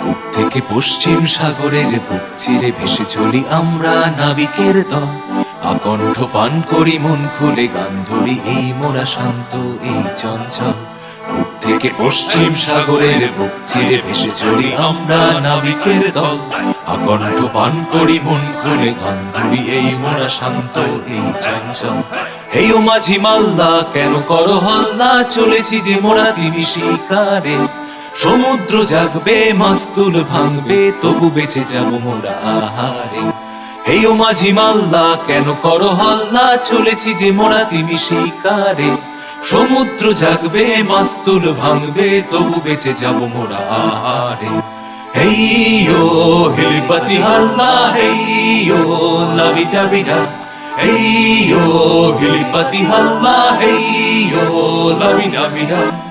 পূব থেকে পশ্চিম সাগরের বুক চিরে ভেসে চলি আমরা নাবিকের দল। আকণ্ঠ পান করি মন খুলে গান ধরি, এই মোরা শান্ত এই চঞ্চল। পূব থেকে পশ্চিম সাগরের বুক চিরে ভেসে চলি আমরা নাবিকের দল। আকণ্ঠ পান করি মন খুলে গান ধরি, এই মোরা শান্ত এই চঞ্চল। হেই ও মাঝি মাল্লা কেন করো হল্লা, চলেছি যে মোরা তিমি শিকারে। সমুদ্র জাগবে মাস্তুল ভাঙবে, তবু বেঁচে যাব মোরা আহারে। হেই ও মাঝি মাল্লা কেন করো হল্লা, চলেছি যে মোরা তিমি শিকারে। সমুদ্র জাগবে মাস্তুল ভাঙবে, তবু বেঁচে যাব মোরা আহারে। হেই ও হিলিপাতি হাল্লা, হেই ও লাবিডা বিডা। হেই ও হিলিপাতি হাল্লা, হেই ও লাবিডা বিডা।